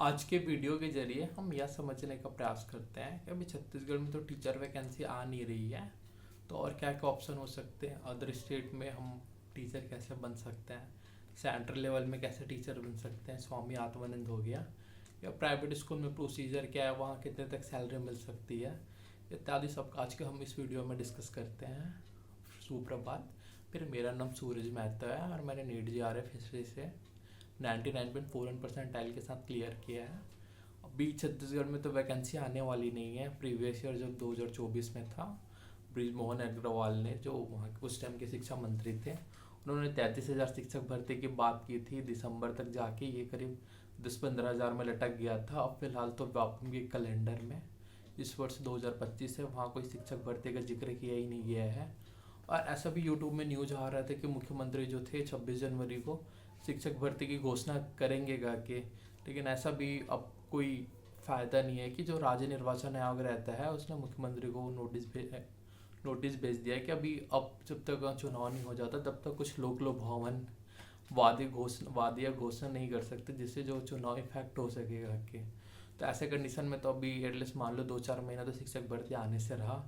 आज के वीडियो के जरिए हम यह समझने का प्रयास करते हैं कि अभी छत्तीसगढ़ में तो टीचर वैकेंसी आ नहीं रही है, तो और क्या क्या ऑप्शन हो सकते हैं। अदर स्टेट में हम टीचर कैसे बन सकते हैं, सेंट्रल लेवल में कैसे टीचर बन सकते हैं, स्वामी आत्मानंद हो गया, या प्राइवेट स्कूल में प्रोसीजर क्या है, वहाँ कितने तक सैलरी मिल सकती है, इत्यादि सब आज के हम इस वीडियो में डिस्कस करते हैं। सुप्रभात। फिर मेरा नाम सूरज मेहता है और मैंने नीट GRF हिस्ट्री से 99.41 परसेंटाइल के साथ क्लियर किया है। अभी छत्तीसगढ़ में तो वैकेंसी आने वाली नहीं है। प्रीवियस ईयर जब 2024 में था, बृजमोहन अग्रवाल ने, जो वहाँ उस टाइम के शिक्षा मंत्री थे, उन्होंने 33,000 शिक्षक भर्ती की बात की थी। दिसंबर तक जाके ये करीब 10-15 हज़ार में लटक गया था। अब फिलहाल तो व्यापम के कैलेंडर में इस वर्ष 2025 है, वहाँ कोई शिक्षक भर्ती का जिक्र किया ही नहीं गया है। और ऐसा भी यूट्यूब में न्यूज आ रहा था कि मुख्यमंत्री जो थे 26 जनवरी को शिक्षक भर्ती की घोषणा करेंगे गा के, लेकिन ऐसा भी अब कोई फ़ायदा नहीं है कि जो राज्य निर्वाचन आयोग रहता है उसने मुख्यमंत्री को नोटिस भेज दिया है कि अभी अब जब तक चुनाव नहीं हो जाता तब तक कुछ लोक लुभावन वादे या घोषणा नहीं कर सकते जिससे जो चुनाव इफेक्ट हो सकेगा के। तो ऐसे कंडीशन में तो अभी एटलीस्ट मान लो 2-4 महीना तो शिक्षक भर्ती आने से रहा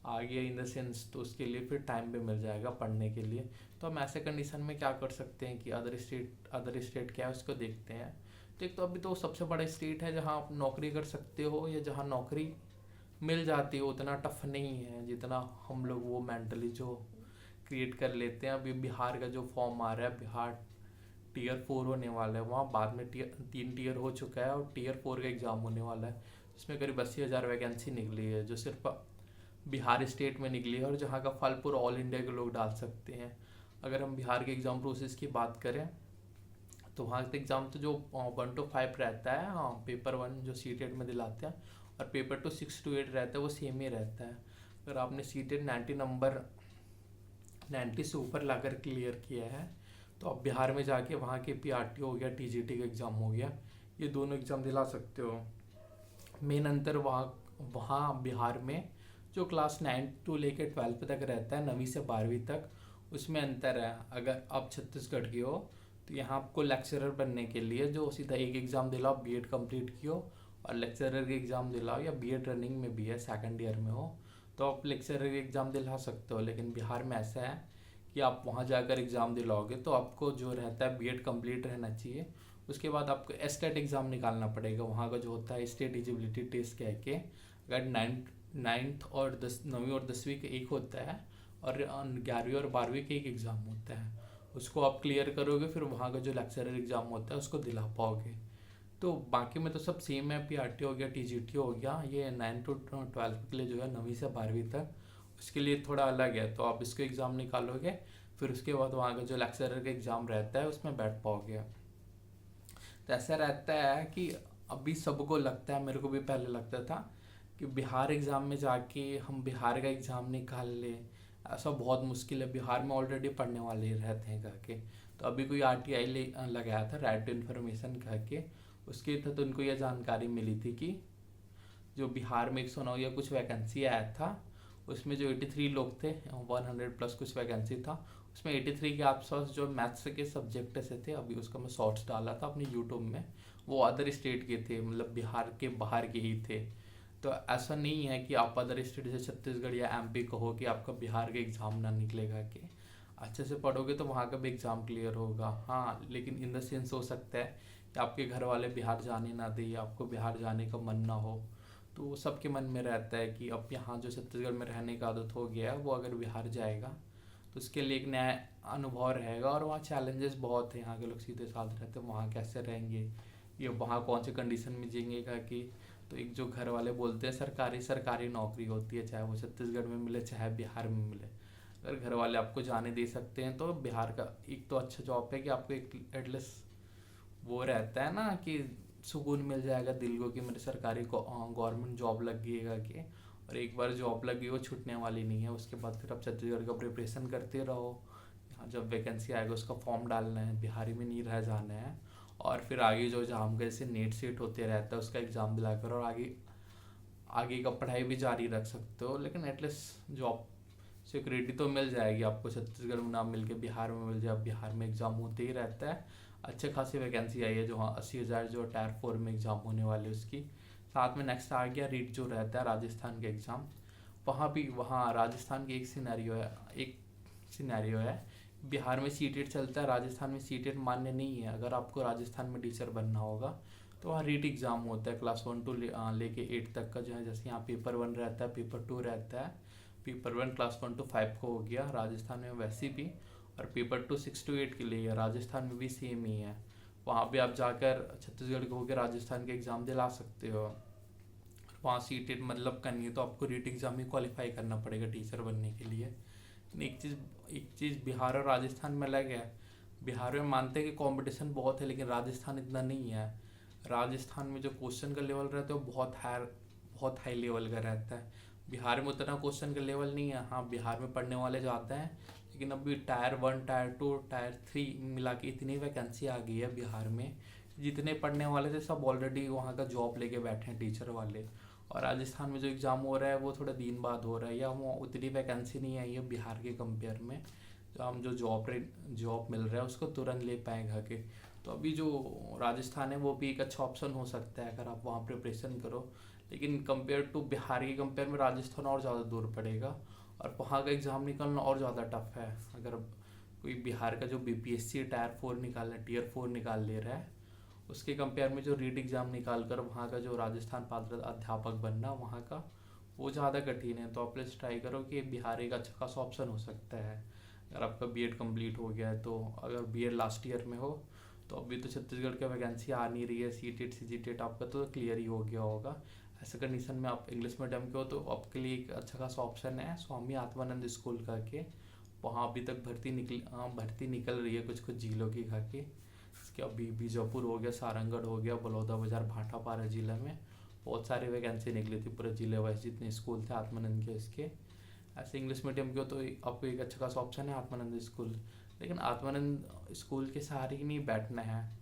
आगे इन द सेंस, तो उसके लिए फिर टाइम भी मिल जाएगा पढ़ने के लिए। तो हम ऐसे कंडीशन में क्या कर सकते हैं कि अदर स्टेट क्या है उसको देखते हैं। तो एक तो अभी तो सबसे बड़ा स्टेट है जहाँ आप नौकरी कर सकते हो या जहाँ नौकरी मिल जाती है, उतना टफ नहीं है जितना हम लोग वो मेंटली जो क्रिएट कर लेते हैं। अभी बिहार का जो फॉर्म आ रहा है, बिहार Tier 4 होने वाला है, वहाँ बाद में 3 टीयर हो चुका है और Tier 4 का एग्ज़ाम होने वाला है, जिसमें करीब 80,000 वैकेंसी निकली है जो सिर्फ बिहार स्टेट में निकली है और जहाँ का फल पूरा ऑल इंडिया के लोग डाल सकते हैं। अगर हम बिहार के एग्ज़ाम प्रोसेस की बात करें तो वहाँ का एग्ज़ाम तो जो 1 to 5 रहता है, हाँ, पेपर 1 जो CTET में दिलाते हैं और पेपर 2 6 to 8 रहता है, वो सेम ही रहता है। अगर आपने CTET 90 नंबर 90 से ऊपर लाकर क्लियर किया है तो आप बिहार में जाके वहाँ के PRT हो गया, TGT का एग्ज़ाम हो गया, ये दोनों एग्ज़ाम दिला सकते हो। मेन अंतर वहाँ वहाँ बिहार में जो क्लास 9 to लेके 12 तक रहता है, 9वीं से 12वीं तक, उसमें अंतर है। अगर आप छत्तीसगढ़ की हो तो यहाँ आपको लेक्चरर बनने के लिए जो सीधा एक एग्ज़ाम दिलाओ, B.Ed कंप्लीट कियो और लेक्चरर के एग्ज़ाम दिलाओ, या B.Ed रनिंग में भी है, सेकंड ईयर में हो तो आप लेक्चरर के एग्ज़ाम दिला सकते हो। लेकिन बिहार में ऐसा है कि आप वहाँ जाकर एग्ज़ाम दिलाओगे तो आपको जो रहता है B.Ed कंप्लीट रहना चाहिए। उसके बाद आपको STAT एग्ज़ाम निकालना पड़ेगा, वहाँ का जो होता है स्टेट एलिजिबिलिटी टेस्ट कह के। अगर 9वीं और 10वीं का एक होता है और 11वीं और 12वीं का एक एग्ज़ाम होता है, उसको आप क्लियर करोगे फिर वहाँ का जो लेक्चरर एग्ज़ाम होता है उसको दिला पाओगे। तो बाकी में तो सब सेम है, PRT हो गया, TGT हो गया, ये 9 to 12 के लिए जो है 9वीं से 12वीं तक, उसके लिए थोड़ा अलग है। तो आप इसको एग्ज़ाम निकालोगे फिर उसके बाद वहाँ का जो लेक्चरर का एग्ज़ाम रहता है उसमें बैठ पाओगे। तो ऐसा रहता है कि अभी सबको लगता है, मेरे को भी पहले लगता था कि बिहार एग्ज़ाम में जाके हम बिहार का एग्ज़ाम निकाल ले, ऐसा बहुत मुश्किल है, बिहार में ऑलरेडी पढ़ने वाले ही रहते हैं कह के। तो अभी कोई RTI लगाया था, राइट टू इन्फॉर्मेशन कह के, उसके तहत तो उनको यह जानकारी मिली थी कि जो बिहार में 109 या कुछ वैकेंसी आया था उसमें जो 83 लोग थे, 100+ कुछ वैकेंसी था, उसमें 83 के आसपास जो मैथ्स के सब्जेक्ट से थे। अभी उसका मैं शॉर्ट्स डाला था अपने यूट्यूब में, वो अदर स्टेट के थे, मतलब बिहार के बाहर के ही थे। तो ऐसा नहीं है कि आप अदर स्टेट से छत्तीसगढ़ या MP कहो कि आपका बिहार का एग्ज़ाम ना निकलेगा। कि अच्छे से पढ़ोगे तो वहाँ का भी एग्ज़ाम क्लियर होगा, हाँ, लेकिन इन द सेंस हो सकता है कि आपके घर वाले बिहार जाने ना दें, आपको बिहार जाने का मन ना हो। तो सबके मन में रहता है कि अब यहाँ जो छत्तीसगढ़ में रहने का आदत हो गया है, वो अगर बिहार जाएगा तो उसके लिए एक नया अनुभव रहेगा। और वहाँ चैलेंजेस बहुत है, यहाँ के लोग सीधे साधे रहते हैं, वहाँ कैसे रहेंगे, ये वहाँ कौन से कंडीशन में जिएंगे कि। तो एक जो घर वाले बोलते हैं सरकारी नौकरी होती है, चाहे वो छत्तीसगढ़ में मिले चाहे बिहार में मिले, अगर घर वाले आपको जाने दे सकते हैं तो बिहार का एक तो अच्छा जॉब है कि आपको एक एटलीस्ट वो रहता है ना कि सुकून मिल जाएगा दिल को कि मेरे सरकारी को गवर्नमेंट जॉब लग गईगा कि। और एक बार जॉब लगी वो छूटने वाली नहीं है, उसके बाद फिर आप छत्तीसगढ़ का प्रिपरेशन करते रहो, यहाँ जब वैकेंसी आएगा उसका फॉर्म डालना है, बिहारी में नहीं रह जाना है। और फिर आगे जो एग्जाम का जैसे नेट सेट होते रहता है उसका एग्ज़ाम दिलाकर और आगे आगे का पढ़ाई भी जारी रख सकते हो। लेकिन एटलीस्ट जॉब सिक्योरिटी तो मिल जाएगी आपको, छत्तीसगढ़ में ना मिल के बिहार में मिल जाए, बिहार में एग्ज़ाम होते ही रहता है। अच्छे खासी वैकेंसी आई है, जो हाँ 80,000 जो टायर 4 में एग्ज़ाम होने वाले उसकी। साथ में नेक्स्ट आ गया रीट जो रहता है राजस्थान के एग्ज़ाम। वहाँ राजस्थान की एक सिनेरियो है। बिहार में सीटेट चलता है, राजस्थान में सीटेट मान्य नहीं है। अगर आपको राजस्थान में टीचर बनना होगा तो वहाँ रीट एग्ज़ाम होता है, क्लास 1 टू लेके 8 तक का जो है। जैसे यहाँ पेपर 1 रहता है, पेपर 2 रहता है। पेपर 1 क्लास 1 टू 5 को हो गया राजस्थान में वैसे भी, और पेपर 2 6 टू 8 के लिए है। राजस्थान में भी सेम ही है। वहाँ भी आप जाकर छत्तीसगढ़ के होकर राजस्थान के एग्ज़ाम दिला सकते हो। वहाँ सीटेट मतलब करनी है तो आपको रीट एग्ज़ाम ही क्वालिफाई करना पड़ेगा टीचर बनने के लिए। एक चीज़ बिहार और राजस्थान में अलग है। बिहार में मानते हैं कि कंपटीशन बहुत है, लेकिन राजस्थान इतना नहीं है। राजस्थान में जो क्वेश्चन का लेवल रहता है वो बहुत हाई लेवल का रहता है। बिहार में उतना क्वेश्चन का लेवल नहीं है। हाँ, बिहार में पढ़ने वाले जाते हैं, लेकिन अभी टायर 1 टायर 2 टायर 3 मिला के इतनी वैकेंसी आ गई है बिहार में। जितने पढ़ने वाले थे सब ऑलरेडी वहाँ का जॉब लेके बैठे हैं टीचर वाले। और राजस्थान में जो एग्ज़ाम हो रहा है वो थोड़ा दिन बाद हो रहा है, या वो उतनी वैकेंसी नहीं आई है बिहार के कंपेयर में। जो हम जो जॉब मिल रहा है उसको तुरंत ले पाए घर के। तो अभी जो राजस्थान है वो भी एक अच्छा ऑप्शन हो सकता है अगर आप वहाँ प्रिपरेशन करो। लेकिन कंपेयर टू बिहार के कंपेयर में राजस्थान और ज़्यादा दूर पड़ेगा, और वहाँ का एग्ज़ाम निकलना और ज़्यादा टफ है। अगर कोई बिहार का जो बीपीएससी टायर 4 टीयर 4 निकाल ले रहा है, उसके कंपेयर में जो रीट एग्ज़ाम निकाल कर वहाँ का जो राजस्थान पात्र अध्यापक बनना वहाँ का, वो ज़्यादा कठिन है। तो आप प्लीज़ ट्राई करो कि बिहार एक अच्छा खासा ऑप्शन हो सकता है। अगर आपका बीएड कंप्लीट हो गया है तो, अगर बीएड लास्ट ईयर में हो तो अभी तो छत्तीसगढ़ की वैकेंसी आ नहीं रही है। सीटेट सीजीटेट आपका तो क्लियर ही हो गया होगा। ऐसे कंडीशन में आप इंग्लिश मीडियम के हो तो आपके लिए एक अच्छा खासा ऑप्शन है स्वामी आत्मानंद स्कूल करके। वहाँ अभी तक भर्ती निकल रही है कुछ कुछ जिलों की करके। इसके अभी बीजापुर हो गया, सारंगढ़ हो गया, बलौदाबाजार, भाटापारा जिला में बहुत सारी वैकेंसी निकली थी पूरे जिले वाइज जितने स्कूल थे आत्मानंद के इसके। ऐसे इंग्लिश मीडियम के हो तो आपको एक अच्छा खासा ऑप्शन है आत्मानंद स्कूल। लेकिन आत्मानंद स्कूल के सहारे ही नहीं बैठना है।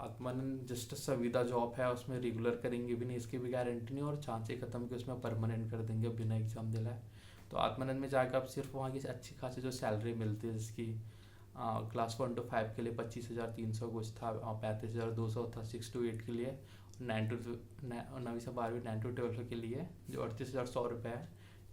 आत्मानंद जस्ट संविदा जॉब है, उसमें रेगुलर करेंगे भी नहीं, इसकी भी गारंटी नहीं, और चांस ही खत्म कि उसमें परमानेंट कर देंगे बिना एग्ज़ाम दिलाए। तो आत्मानंद में जाकर आप सिर्फ वहाँ की अच्छी खासी जो सैलरी मिलती है, जिसकी क्लास 1 टू 5 के लिए 25,300 कुछ था, 35,200 था, 6 टू 8 के लिए, 9 से 12वीं 9 टू 12 के लिए जो 38,100 रुपये है।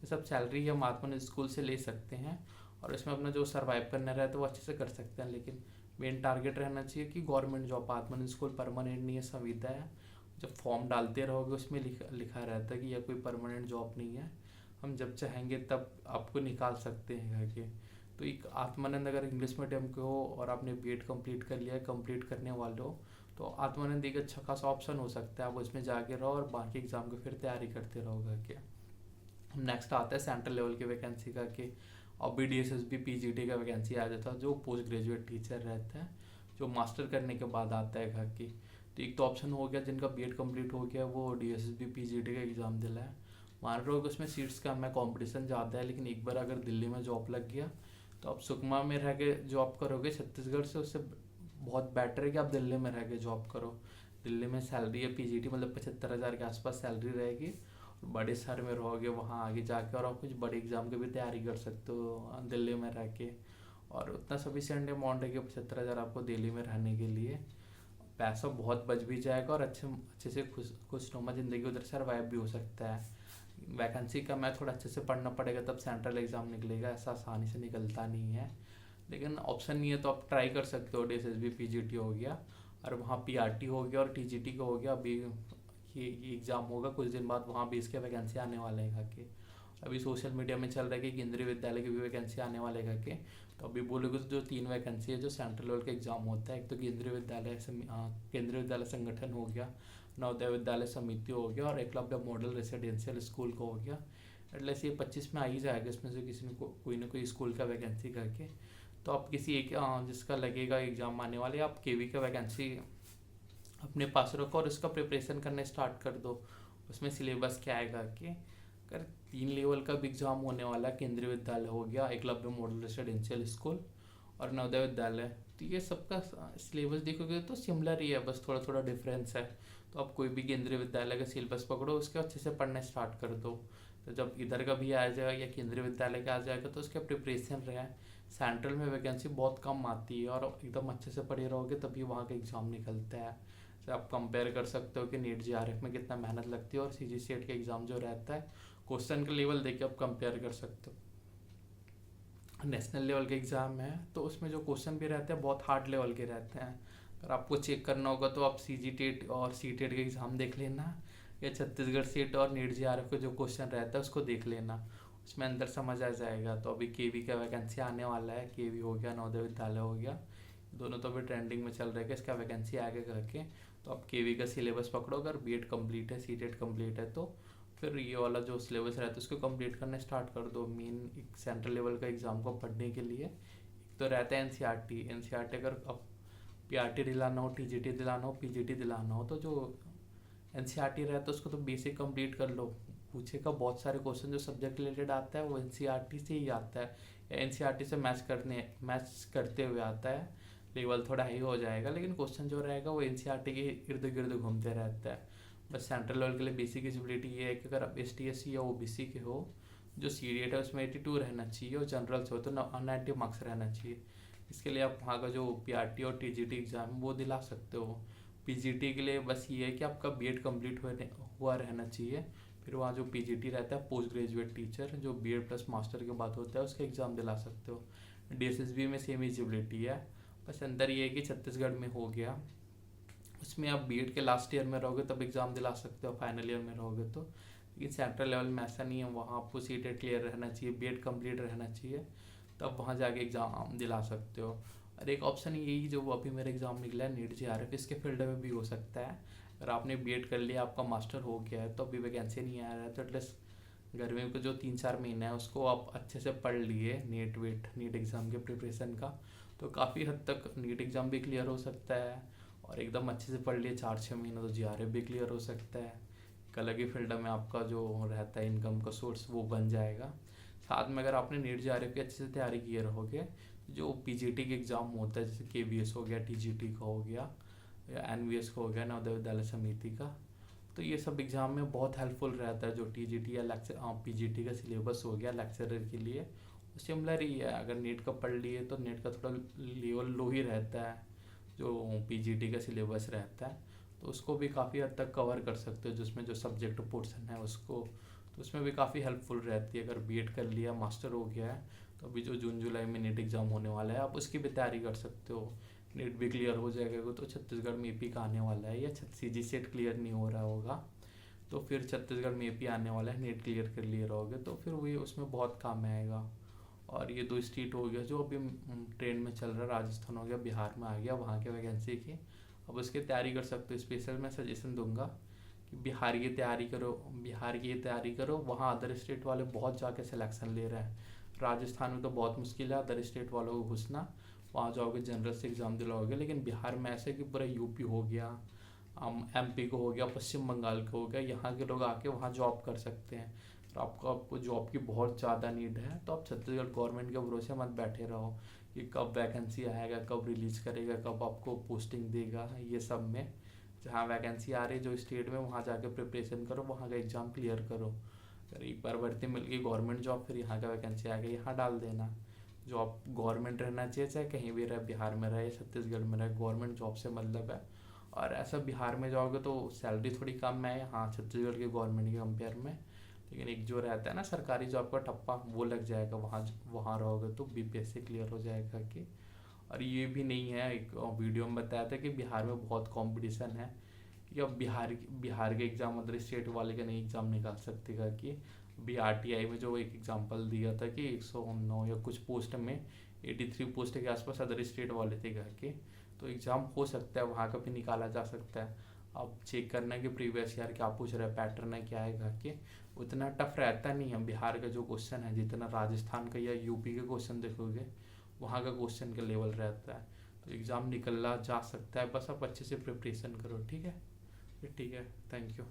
ये सब सैलरी हम आत्मानंद स्कूल से ले सकते हैं, और इसमें अपना जो सर्वाइव करना रहता है वो अच्छे से कर सकते हैं। लेकिन मेन टारगेट रहना चाहिए कि government job. Atmanand school permanent नहीं है, संविदा है। जब फॉर्म डालते रहोगे उसमें लिखा रहता है कि यह कोई परमानेंट जॉब नहीं है, हम जब चाहेंगे तब आपको निकाल सकते हैं घर के। तो एक आत्मानंद अगर इंग्लिश मीडियम के हो और आपने बीएड कंप्लीट कर लिया है, कंप्लीट करने वाले हो, तो आत्मानंद एक अच्छा खासा ऑप्शन हो सकता है। आप उसमें जाके रहो और बाकी एग्जाम की फिर तैयारी करते रहो घर के। नेक्स्ट आता है सेंट्रल लेवल की वैकेंसी का कि और BDSSB PGT का वैकेंसी आ जाता है, जो पोस्ट ग्रेजुएट टीचर रहता है, जो मास्टर करने के बाद आता है घर की। तो एक तो ऑप्शन हो गया जिनका बीएड कंप्लीट हो गया वो DSSB PGT का एग्ज़ाम दिला है। मान रहे हो कि उसमें सीट्स कम है, कॉम्पिटिशन ज़्यादा है, लेकिन एक बार अगर दिल्ली में जॉब लग गया तो आप सुकमा में रह के जॉब करोगे छत्तीसगढ़ से, उससे बहुत बेटर है कि आप दिल्ली में रह के जॉब करो। दिल्ली में सैलरी है PGT मतलब 75,000 के आसपास सैलरी रहेगी। बड़े शहर में रहोगे वहाँ आगे जाके, और आप कुछ बड़े एग्जाम की भी तैयारी कर सकते हो दिल्ली में रह के। और उतना सफिशिएंट अमाउंट है कि 75,000 आपको दिल्ली में रहने के लिए पैसा बहुत बच भी जाएगा, और अच्छे से खुशनुमा ज़िंदगी उधर सर्वाइव भी हो सकता है। वैकेंसी का मैं थोड़ा अच्छे से पढ़ना पड़ेगा तब सेंट्रल एग्ज़ाम निकलेगा, ऐसा आसानी से निकलता नहीं है। लेकिन ऑप्शन नहीं है तो आप ट्राई कर सकते हो। DSSB PGT हो गया, और वहाँ PRT हो गया, और TGT का हो गया। अभी ये एग्ज़ाम होगा कुछ दिन बाद, वहाँ भी इसके वैकेंसी आने वाले हैं करके। अभी सोशल मीडिया में चल रहा है कि केंद्रीय विद्यालय की भी वैकेंसी आने वाले करके। तो अभी बोलोगे तो जो 3 वैकेंसी है जो सेंट्रल लेवल का एग्ज़ाम होता है, एक तो केंद्रीय विद्यालय संगठन हो गया, नवोदय विद्यालय समिति हो गया, और एकलव्य मॉडल रेसिडेंशियल स्कूल का हो गया। एटलीस्ट ये 25 में आ ही जाएगा, इसमें से किसी ने कोई ना कोई स्कूल का वैकेंसी करके। तो आप किसी एक जिसका लगेगा एग्ज़ाम आने वाले, आप केवी का वैकेंसी अपने पास रखो और इसका प्रिपरेशन करने स्टार्ट कर दो। उसमें सिलेबस क्या आएगा कि अगर 3 लेवल का भी एग्ज़ाम होने वाला, केंद्रीय विद्यालय हो गया, एकलव्य मॉडल रेसिडेंशियल स्कूल और नवोदय विद्यालय, तो ये सबका सिलेबस देखोगे तो सिमिलर ही है, बस थोड़ा थोड़ा डिफरेंस है। तो आप कोई भी केंद्रीय विद्यालय का सिलेबस पकड़ो, उसके अच्छे से पढ़ना स्टार्ट कर दो। तो जब इधर का भी आ जाएगा या केंद्रीय विद्यालय का आ जाएगा तो उसका प्रिपरेशन रहे, सेंट्रल में वैकेंसी बहुत कम आती है और एकदम अच्छे से पढ़े रहोगे तभी वहाँ का एग्ज़ाम निकलता है। तो आप कंपेयर कर सकते हो कि नीट जेआरएफ में कितना मेहनत लगती है और सीजीसीएट का एग्ज़ाम जो रहता है, क्वेश्चन का लेवल देख के आप कंपेयर कर सकते हो। नेशनल लेवल के एग्ज़ाम है तो उसमें जो क्वेश्चन भी रहते हैं बहुत हार्ड लेवल के रहते हैं। अगर आपको चेक करना होगा तो आप सीजीटेट और सीटेट के एग्ज़ाम देख लेना, या छत्तीसगढ़ सीट और नीट जेआरएफ का जो क्वेश्चन रहता है उसको देख लेना, उसमें अंदर समझ आ जाएगा। तो अभी केवी का वैकेंसी आने वाला है, केवी हो गया, नवोदय विद्यालय हो गया, दोनों तो अभी ट्रेंडिंग में चल रहे हैं कि इसका वैकेंसी आगे करके। तो आप केवी का सिलेबस पकड़ो, अगर बीएड कंप्लीट है, सीटेट कंप्लीट है तो फिर ये वाला जो सिलेबस रहता है उसको कंप्लीट करना स्टार्ट कर दो। मेन एक सेंट्रल लेवल का एग्ज़ाम को पढ़ने के लिए एक तो रहता है एनसीईआरटी। अगर अब पीआरटी दिलाना हो, टीजीटी दिलाना हो, पीजीटी दिलाना हो, तो जो एनसीईआरटी रहता है उसको तो बेसिक कंप्लीट कर लो। पूछेगा बहुत सारे क्वेश्चन जो सब्जेक्ट रिलेटेड आता है वो एनसीईआरटी से ही आता है, या एनसीईआरटी से मैच करते हुए आता है। लेवल थोड़ा हाई हो जाएगा लेकिन क्वेश्चन जो रहेगा वो एनसीईआरटी के इर्द गिर्द घूमते रहता है। बस सेंट्रल लेवल के लिए बेसिक एलिजिबिलिटी ये है कि अगर आप ST SC या OBC के हो, जो CDET है उसमें 82 रहना चाहिए, और जनरल से हो तो 90 मार्क्स रहना चाहिए। इसके लिए आप वहाँ का जो PRT और TGT एग्ज़ाम है वो दिला सकते हो। PGT के लिए बस ये है कि आपका बीएड कंप्लीट हुआ रहना चाहिए। फिर वहाँ जो PGT रहता है, पोस्ट ग्रेजुएट टीचर, जो बीएड प्लस मास्टर के बाद होता है, उसका एग्ज़ाम दिला सकते हो। DSSB में सेम एलिजिबिलिटी है, बस अंदर ये है कि छत्तीसगढ़ में हो गया उसमें आप बीएड के लास्ट ईयर में रहोगे तब एग्ज़ाम दिला सकते हो, फाइनल ईयर में रहोगे तो। लेकिन सेंट्रल लेवल में ऐसा नहीं है, वहाँ आपको सीटेट क्लियर रहना चाहिए, बीएड कंप्लीट रहना चाहिए, तब वहाँ जाके एग्ज़ाम दिला सकते हो। और एक ऑप्शन यही जो अभी मेरा एग्ज़ाम निकला है नीट जेआरएफ, इसके फील्ड में भी हो सकता है। अगर आपने बीएड कर लिया, आपका मास्टर हो गया है, तो अभी वैकेंसी नहीं आ रहा है, तो एटलीस्ट गर्मी को जो 3-4 महीना है उसको आप अच्छे से पढ़ लिए नीट एग्ज़ाम के प्रिपरेशन का, तो काफ़ी हद तक नीट एग्ज़ाम भी क्लियर हो सकता है। और एकदम अच्छे से पढ़ लिए 4-6 महीना तो जेआरएफ भी क्लियर हो सकता है। एक अलग ही फील्ड में आपका जो रहता है इनकम का सोर्स वो बन जाएगा। साथ में अगर आपने नीट जेआरएफ की अच्छे से तैयारी किए रहोगे, जो पीजीटी के एग्ज़ाम होता है जैसे केवीएस हो गया, टीजीटी का हो गया, या एनवीएस का हो गया, नवोदय विद्यालय समिति का, तो ये सब एग्ज़ाम में बहुत हेल्पफुल रहता है। जो टीजीटी या पीजीटी का सिलेबस हो गया लेक्चरर के लिए, सिमिलर ही है। अगर नीट का पढ़ लिए तो नीट का थोड़ा लेवल लो ही रहता है, जो पीजीटी का सिलेबस रहता है, तो उसको भी काफ़ी हद तक कवर कर सकते हो, जिसमें जो सब्जेक्ट पोर्शन है उसको, तो उसमें भी काफ़ी हेल्पफुल रहती है। अगर बीएड कर लिया, मास्टर हो गया है, तो अभी जो जून जुलाई में नीट एग्ज़ाम होने वाला है आप उसकी भी तैयारी कर सकते हो। नीट भी क्लियर हो जाएगा तो छत्तीसगढ़ में AP का आने वाला है, या CG सेट क्लियर नहीं हो रहा होगा तो फिर छत्तीसगढ़ में AP आने वाला है, नीट क्लियर कर लिए रहोगे तो फिर वही उसमें बहुत काम आएगा। और ये 2 स्टेट हो गया जो अभी ट्रेंड में चल रहा है, राजस्थान हो गया, बिहार में आ गया वहाँ के वैकेंसी की, अब उसकी तैयारी कर सकते हो। स्पेशल मैं सजेशन दूंगा कि बिहार की तैयारी करो, वहाँ अदर स्टेट वाले बहुत जाके सिलेक्शन ले रहे हैं। राजस्थान में तो बहुत मुश्किल है अदर स्टेट वालों को घुसना, वहाँ जाओगे जनरल से एग्ज़ाम दिलाओगे, लेकिन बिहार में ऐसे कि पूरा यूपी हो गया, MP को हो गया, पश्चिम बंगाल को हो गया, यहाँ के लोग आके वहाँ जॉब कर सकते हैं। और आपको जॉब की बहुत ज़्यादा नीड है तो आप छत्तीसगढ़ गवर्नमेंट के भरोसे मत बैठे रहो कि कब वैकेंसी आएगा, कब रिलीज़ करेगा, कब आपको पोस्टिंग देगा। ये सब में जहाँ वैकेंसी आ रही है जो स्टेट में, वहाँ जाके प्रिपरेशन करो, वहाँ का एग्ज़ाम क्लियर करो। अगर एक बार भर्ती मिल गई गवर्नमेंट जॉब, फिर यहाँ का वैकेंसी आ गई, यहाँ डाल देना। जॉब गवर्नमेंट रहना चाहिए, चाहे कहीं भी रहे, बिहार में रहे, छत्तीसगढ़ में रहे, गवर्नमेंट जॉब से मतलब है। और ऐसा बिहार में जाओगे तो सैलरी थोड़ी कम है हाँ छत्तीसगढ़ के गवर्नमेंट के कंपेयर में, लेकिन एक जो रहता है ना सरकारी जॉब का टप्पा, वो लग जाएगा वहाँ रहोगे तो BPSC क्लियर हो जाएगा कि। और ये भी नहीं है, एक वीडियो में बताया था कि बिहार में बहुत कंपटीशन है, कि अब बिहार के एग्ज़ाम अदर स्टेट वाले का नहीं एग्ज़ाम निकाल सकते कि। अभी RTI में जो एक एग्जांपल दिया था कि 109 या कुछ पोस्ट में 83 पोस्ट के आसपास अदर स्टेट वाले थे कि, तो एग्ज़ाम हो सकता है वहाँ का भी निकाला जा सकता है। अब चेक करना है कि प्रीवियस ईयर क्या पूछ रहा है, पैटर्न है क्या है कि, उतना टफ रहता नहीं है बिहार का जो क्वेश्चन है, जितना राजस्थान का या यूपी के क्वेश्चन देखोगे वहाँ का क्वेश्चन का लेवल रहता है। तो एग्ज़ाम निकला जा सकता है, बस आप अच्छे से प्रिपरेशन करो। ठीक है, ठीक है, थैंक यू।